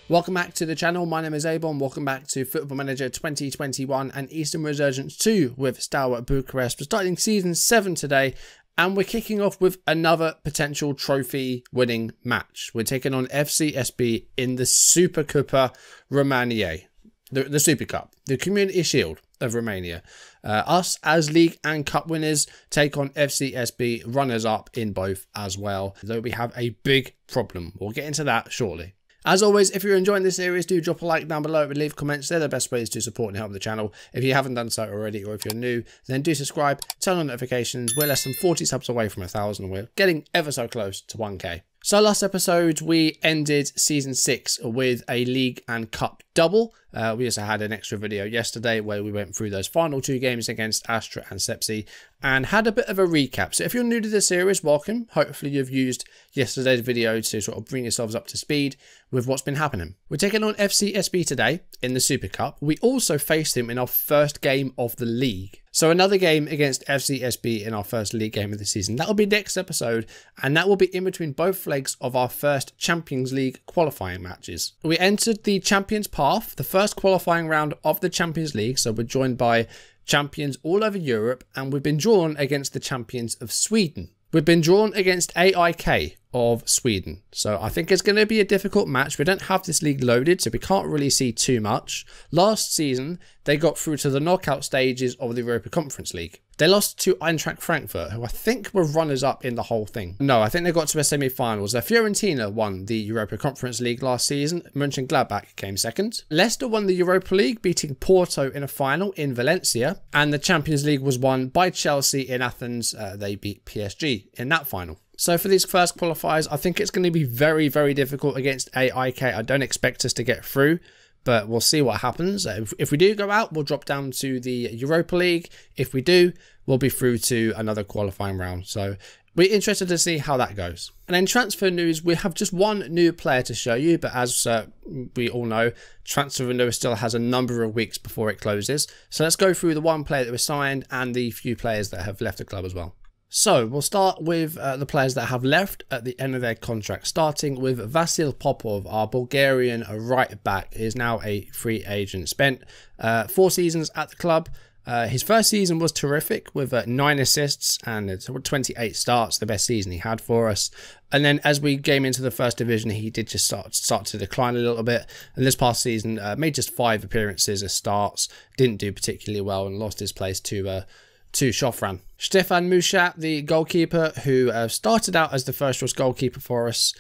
Welcome back to the channel. My name is a-bomb. Welcome back to Football Manager 2021 and Eastern Resurgence 2 with Steaua Bucharest. We're starting Season 7 today, and we're kicking off with another potential trophy winning match. We're taking on FCSB in the Supercupa Romania, the Super Cup, the Community Shield of Romania. Us as league and cup winners take on FCSB runners-up in both as well, though we have a big problem. We'll get into that shortly. As always, if you're enjoying this series, do drop a like down below and leave comments. They're the best ways to support and help the channel. If you haven't done so already, or if you're new, then do subscribe, turn on notifications. We're less than 40 subs away from 1,000. We're getting ever so close to 1k. So last episode, we ended Season 6 with a league and cup double. We also had an extra video yesterday where we went through those final two games against Astra and Sepsi and had a bit of a recap. So if you're new to the series, welcome. Hopefully you've used yesterday's video to sort of bring yourselves up to speed with what's been happening. We're taking on FCSB today in the Super Cup. We also faced him in our first game of the league. So another game against FCSB in our first league game of the season. That will be next episode, and that will be in between both legs of our first Champions League qualifying matches. We entered the Champions Path, the first qualifying round of the Champions League, so we're joined by champions all over Europe, and we've been drawn against the champions of Sweden. We've been drawn against AIK of Sweden, so I think it's going to be a difficult match. We don't have this league loaded, so we can't really see too much. Last season, they got through to the knockout stages of the Europa Conference League. They lost to Eintracht Frankfurt, who I think were runners-up in the whole thing. No, I think they got to the semi-finals. Fiorentina won the Europa Conference League last season. Mönchengladbach came second. Leicester won the Europa League, beating Porto in a final in Valencia. And the Champions League was won by Chelsea in Athens. They beat PSG in that final. So for these first qualifiers, I think it's going to be very, very difficult against AIK. I don't expect us to get through, but we'll see what happens. If we do go out, we'll drop down to the Europa League. If we do, we'll be through to another qualifying round. So we're interested to see how that goes. And in transfer news, we have just one new player to show you, but as we all know, transfer window still has a number of weeks before it closes. So let's go through the one player that was signed and the few players that have left the club as well. So we'll start with the players that have left at the end of their contract, starting with Vasil Popov, our Bulgarian right back. He is now a free agent. Spent 4 seasons at the club. His first season was terrific with 9 assists and 28 starts, the best season he had for us. And then as we came into the first division, he did just start to decline a little bit. And this past season, made just 5 appearances as starts, didn't do particularly well and lost his place to Shofran. Stefan Mushat, the goalkeeper, who started out as the first choice goalkeeper for us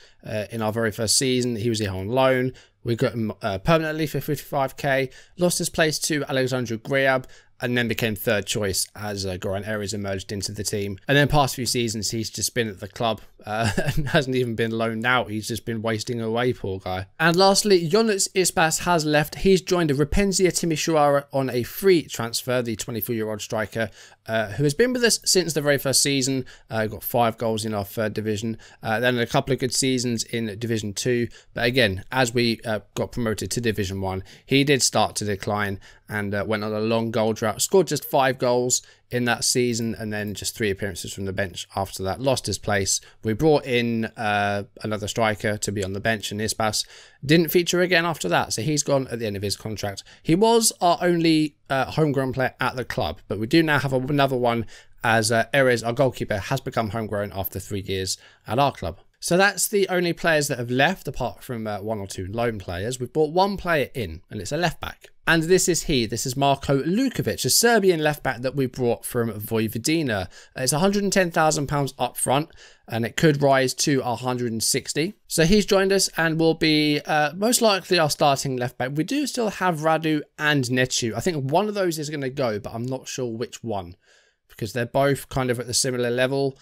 in our very first season. He was here on loan. We got him permanently for 55k. Lost his place to Alexandru Greab, and then became third choice as Goran Ares emerged into the team. And then past few seasons, he's just been at the club and hasn't even been loaned out. He's just been wasting away, poor guy. And lastly, Jonas Ispas has left. He's joined Rapenzia Timișoara on a free transfer, the 24-year-old striker, who has been with us since the very first season. Got 5 goals in our third division, then a couple of good seasons in Division 2. But again, as we got promoted to Division 1, he did start to decline and went on a long goal drought. Scored just 5 goals in that season and then just 3 appearances from the bench after that. Lost his place. We brought in another striker to be on the bench, and Ispas didn't feature again after that, so he's gone at the end of his contract. He was our only homegrown player at the club, but we do now have another one as Erez, our goalkeeper, has become homegrown after 3 years at our club. So that's the only players that have left, apart from 1 or 2 loan players. We've brought 1 player in, and it's a left back. And this is he. This is Marko Lukovic, a Serbian left back that we brought from Vojvodina. It's £110,000 up front, and it could rise to 160. So he's joined us and will be most likely our starting left back. We do still have Radu and Necu. I think one of those is going to go, but I'm not sure which one, because they're both kind of at the similar level.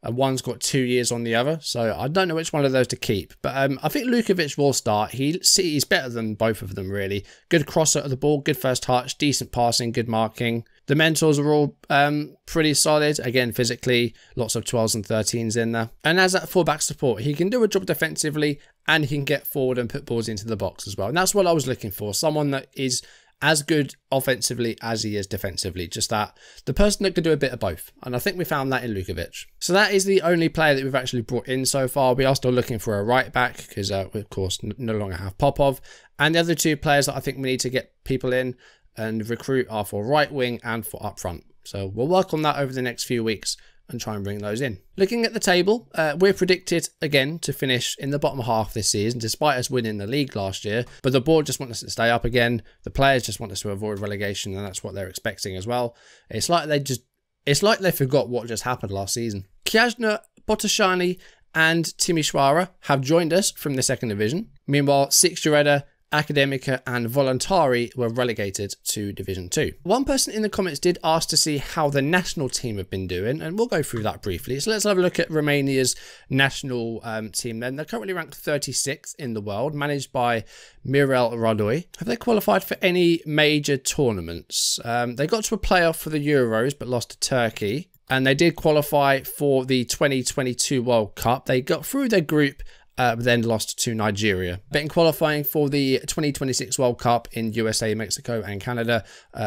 And one's got 2 years on the other, so I don't know which one of those to keep. But I think Lukovic will start. He's better than both of them, really. Good crosser of the ball, good first touch, decent passing, good marking. The mentors are all pretty solid. Again, physically, lots of 12s and 13s in there. And as that fullback support, he can do a job defensively and he can get forward and put balls into the box as well. And that's what I was looking for. Someone that is as good offensively as he is defensively. Just that the person that could do a bit of both. And I think we found that in Lukovic. So that is the only player that we've actually brought in so far. We are still looking for a right back because we, of course, no longer have Popov. And the other two players that I think we need to get people in and recruit are for right wing and for up front. So we'll work on that over the next few weeks and try and bring those in. Looking at the table, we're predicted again to finish in the bottom half this season, despite us winning the league last year. But the board just want us to stay up again. The players just want us to avoid relegation, and that's what they're expecting as well. It's like they forgot what just happened last season. Kjasna, Potashani, and Timișoara have joined us from the second division. Meanwhile, Sixureda, Academica and Voluntari were relegated to Division 2. One person in the comments did ask to see how the national team have been doing, and we'll go through that briefly. So let's have a look at Romania's national team then. They're currently ranked 36th in the world, managed by Mirel Radoi. Have they qualified for any major tournaments? They got to a playoff for the Euros but lost to Turkey, and they did qualify for the 2022 World Cup. They got through their group but then lost to Nigeria. But in qualifying for the 2026 World Cup in USA, Mexico and Canada,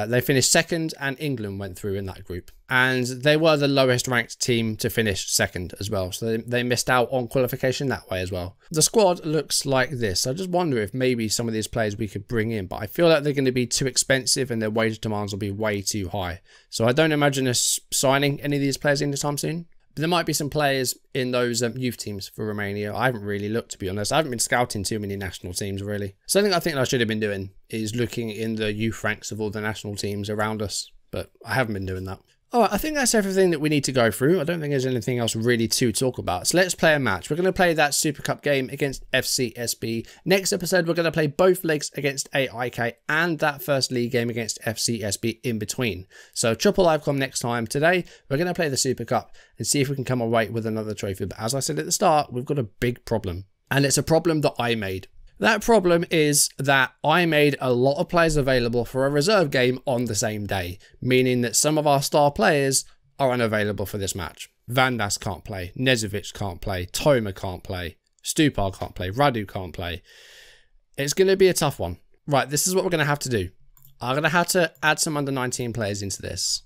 they finished second, and England went through in that group. And they were the lowest ranked team to finish second as well. So they missed out on qualification that way as well. The squad looks like this. I just wonder if maybe some of these players we could bring in, but I feel like they're going to be too expensive and their wage demands will be way too high. So I don't imagine us signing any of these players anytime soon. But there might be some players in those youth teams for Romania. I haven't really looked, to be honest. I haven't been scouting too many national teams, really. Something I think I should have been doing is looking in the youth ranks of all the national teams around us. But I haven't been doing that. Alright, I think that's everything that we need to go through. I don't think there's anything else really to talk about. So let's play a match. We're going to play that Super Cup game against FCSB. Next episode, we're going to play both legs against AIK and that first league game against FCSB in between. So triple live com next time. Today, we're going to play the Super Cup and see if we can come away with another trophy. But as I said at the start, we've got a big problem. And it's a problem that I made. That problem is that I made a lot of players available for a reserve game on the same day, meaning that some of our star players are unavailable for this match. Vandas can't play, Nezovic can't play, Toma can't play, Stupar can't play, Radu can't play. It's going to be a tough one. Right, this is what we're going to have to do. I'm going to have to add some under-19 players into this.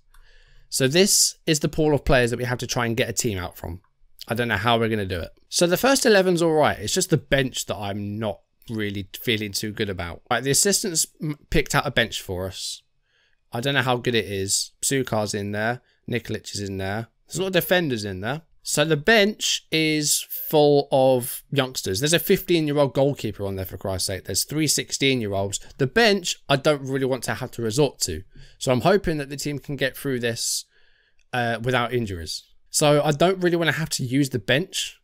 So this is the pool of players that we have to try and get a team out from. I don't know how we're going to do it. So the first 11's all right. It's just the bench that I'm not really feeling too good about. Right, the assistants picked out a bench for us. I don't know how good it is. Sukar's in there. Nikolic is in there. There's a lot of defenders in there. So the bench is full of youngsters. There's a 15-year-old goalkeeper on there, for Christ's sake. There's 3 16-year-olds. The bench, I don't really want to have to resort to. So I'm hoping that the team can get through this without injuries. So I don't really want to have to use the bench.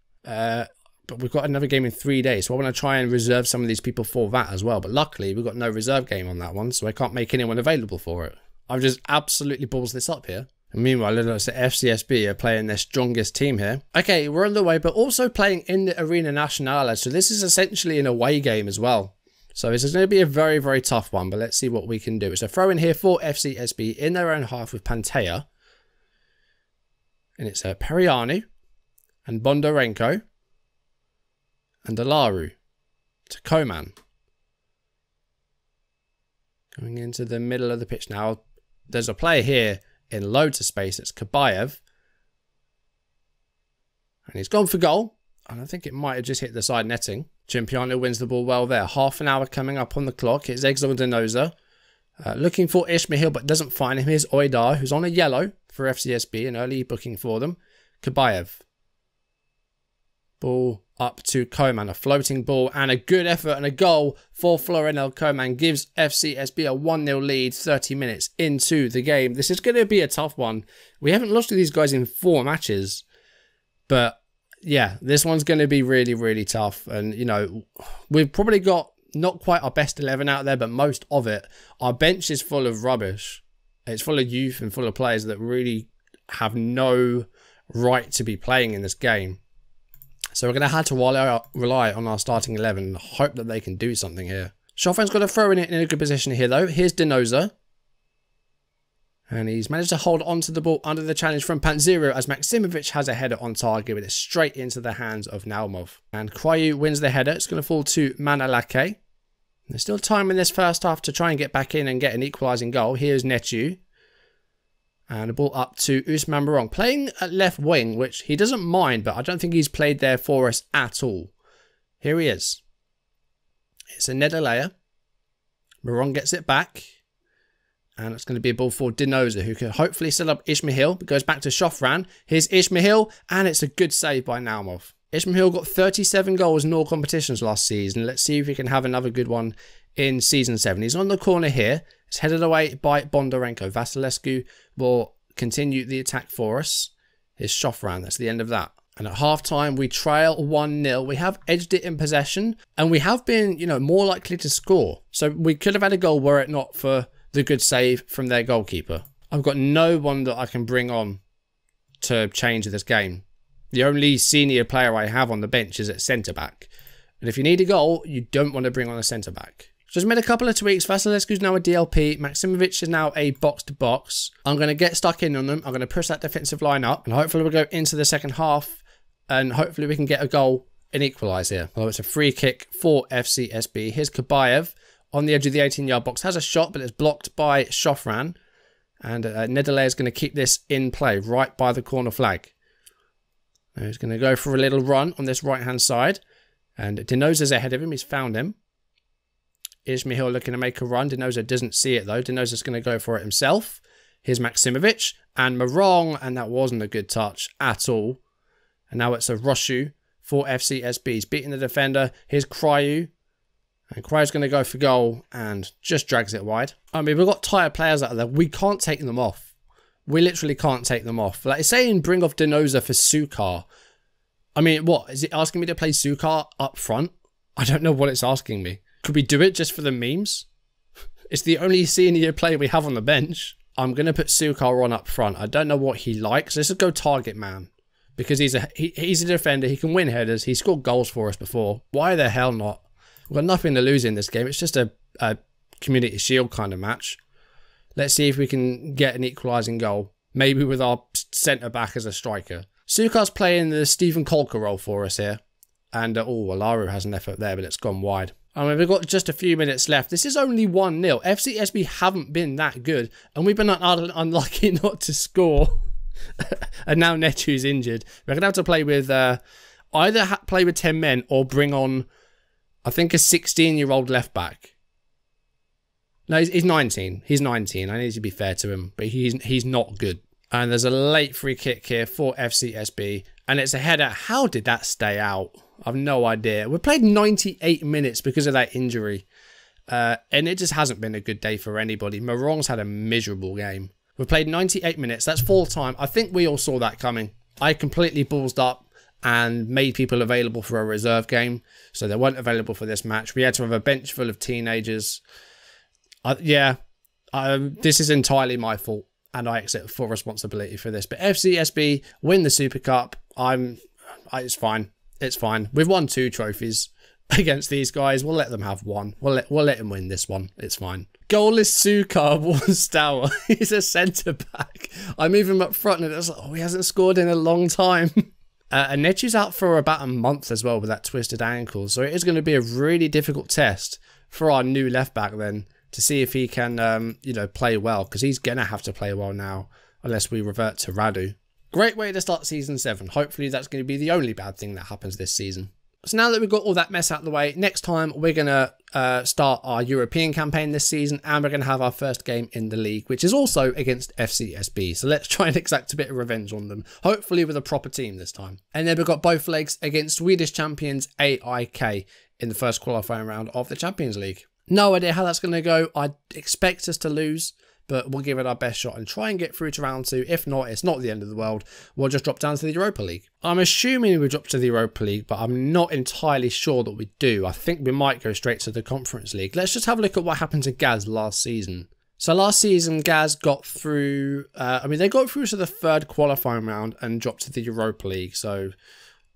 But we've got another game in 3 days, so I want to try and reserve some of these people for that as well. But luckily, we've got no reserve game on that one, so I can't make anyone available for it. I've just absolutely balls this up here. And meanwhile, it looks like FCSB are playing their strongest team here. Okay, we're on the way, but also playing in the Arena Națională. So this is essentially an away game as well. So this is going to be a very, very tough one, but let's see what we can do. It's a throw in here for FCSB in their own half with Pantea. And it's a Perianu and Bondarenko. And Delaru to Koman. Going into the middle of the pitch now. There's a player here in loads of space. It's Kabayev. And he's gone for goal. And I think it might have just hit the side netting. Cimpiano wins the ball well there. Half an hour coming up on the clock. It's Exel Denoza. Looking for Ishmael, but doesn't find him. Here's Oidar, who's on a yellow for FCSB. An early booking for them. Kabayev. Ball up to Koman, a floating ball and a good effort and a goal for Florinel Koman gives FCSB a 1-0 lead 30 minutes into the game. This is going to be a tough one. We haven't lost to these guys in 4 matches, but yeah, this one's going to be really, really tough. And, you know, we've probably got not quite our best 11 out there, but most of it. Our bench is full of rubbish. It's full of youth and full of players that really have no right to be playing in this game. So we're going to have to rely on our starting 11 and hope that they can do something here. Chauvin's got to throw in it in a good position here, though. Here's Denoza. And he's managed to hold onto the ball under the challenge from Panzero as Maximovic has a header on target with it straight into the hands of Naumov. And Cryu wins the header. It's going to fall to Manalake. There's still time in this first half to try and get back in and get an equalising goal. Here's Netu. And the ball up to Usman Marong. Playing at left wing, which he doesn't mind, but I don't think he's played there for us at all. Here he is. It's a Nedalea. Marong gets it back. And it's going to be a ball for Dinoza, who can hopefully set up Ismail. It goes back to Shofran. Here's Ismail, and it's a good save by Naumov. Ismail got 37 goals in all competitions last season. Let's see if we can have another good one in Season 7. He's on the corner here. It's headed away by Bondarenko. Vasilescu will continue the attack for us. Here's Shofran. That's the end of that. And at half-time, we trail 1-0. We have edged it in possession. And we have been, you know, more likely to score. So we could have had a goal were it not for the good save from their goalkeeper. I've got no one that I can bring on to change this game. The only senior player I have on the bench is at centre-back. And if you need a goal, you don't want to bring on a centre-back. Just made a couple of tweaks. Vasilescu's now a DLP. Maximovic is now a box-to-box. I'm going to get stuck in on them. I'm going to push that defensive line up. And hopefully we'll go into the second half. And hopefully we can get a goal and equalise here. Well, it's a free kick for FCSB. Here's Kabayev on the edge of the 18-yard box. Has a shot, but it's blocked by Shofran. And Nedalea is going to keep this in play right by the corner flag. Now he's going to go for a little run on this right-hand side. And Dinoza's ahead of him. He's found him. Ismail looking to make a run. Dinoza doesn't see it though. Dinoza's going to go for it himself. Here's Maximovic and Marong, and that wasn't a good touch at all. And now it's a Roshu for FCSB. He's beating the defender. Here's Cryu. And Cryu's going to go for goal and just drags it wide. I mean, we've got tired players out there. We can't take them off. We literally can't take them off. Like, it's saying bring off Dinoza for Sukar. I mean, what? Is it asking me to play Sukar up front? I don't know what it's asking me. Could we do it just for the memes? It's the only senior player we have on the bench. I'm going to put Sukar on up front. I don't know what he likes. Let's just go target man. Because he's a defender. He can win headers. He scored goals for us before. Why the hell not? We've got nothing to lose in this game. It's just a Community Shield kind of match. Let's see if we can get an equalising goal. Maybe with our centre-back as a striker. Sukar's playing the Stephen Kolka role for us here. And, Alaru has an effort there, but it's gone wide. I mean, we've got just a few minutes left. This is only 1-0. FCSB haven't been that good. And we've been unlucky not to score. And now Netu's injured. We're going to have to play with... either play with 10 men or bring on, I think, a 16-year-old left-back. No, he's 19. He's 19. I need to be fair to him. But he's not good. And there's a late free kick here for FCSB. And it's a header. How did that stay out? I've no idea. We played 98 minutes because of that injury. And it just hasn't been a good day for anybody. Marong's had a miserable game. We've played 98 minutes. That's full time. I think we all saw that coming. I completely ballsed up and made people available for a reserve game. So they weren't available for this match. We had to have a bench full of teenagers. This is entirely my fault. And I accept full responsibility for this. But FCSB win the Super Cup. It's fine. It's fine. We've won 2 trophies against these guys. We'll let them have one. We'll let them win this one. It's fine. Goalless Sukar was Steaua. He's a centre-back. I move him up front and it's like, he hasn't scored in a long time. And Nechu's out for about a month as well with that twisted ankle. So it is going to be a really difficult test for our new left-back then to see if he can, play well. Because he's going to have to play well now unless we revert to Radu. Great way to start Season 7. Hopefully that's going to be the only bad thing that happens this season. So now that we've got all that mess out of the way, next time we're going to start our European campaign this season, and we're going to have our first game in the league, which is also against FCSB. So let's try and exact a bit of revenge on them, hopefully with a proper team this time. And then we've got both legs against Swedish champions AIK in the first qualifying round of the Champions League. No idea how that's going to go. I expect us to lose, but we'll give it our best shot and try and get through to round 2. If not, it's not the end of the world. We'll just drop down to the Europa League. I'm assuming we drop to the Europa League, but I'm not entirely sure that we do. I think we might go straight to the Conference League. Let's just have a look at what happened to Gaz last season. So last season, Gaz got through... they got through to the 3rd qualifying round and dropped to the Europa League. So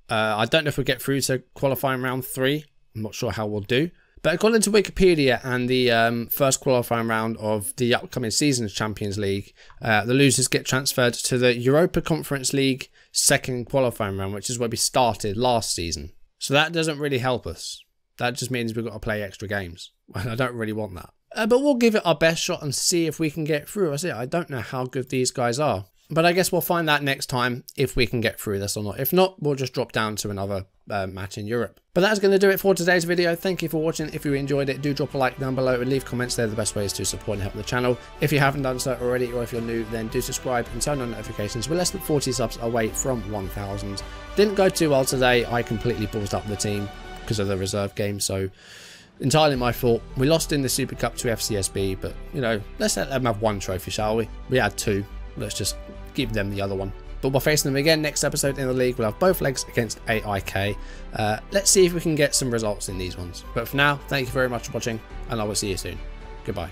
I don't know if we'll get through to qualifying round 3. I'm not sure how we'll do. But according to Wikipedia and the first qualifying round of the upcoming season's Champions League, the losers get transferred to the Europa Conference League 2nd qualifying round, which is where we started last season. So that doesn't really help us. That just means we've got to play extra games. I don't really want that. But we'll give it our best shot and see if we can get through. I don't know how good these guys are. But I guess we'll find that next time if we can get through this or not. If not, we'll just drop down to another match in Europe. But that's going to do it for today's video. Thank you for watching. If you enjoyed it, do drop a like down below and leave comments. They're the best ways to support and help the channel. If you haven't done so already, or if you're new, then do subscribe and turn on notifications. We're less than 40 subs away from 1,000. Didn't go too well today. I completely ballsed up the team because of the reserve game, so entirely my fault. We lost in the Super Cup to FCSB, but you know, let's let them have one trophy, shall we? We had two. Let's just give them the other one. But we're facing them again next episode in the league. We'll have both legs against AIK. Let's see if we can get some results in these ones. But for now, thank you very much for watching, and I will see you soon. Goodbye.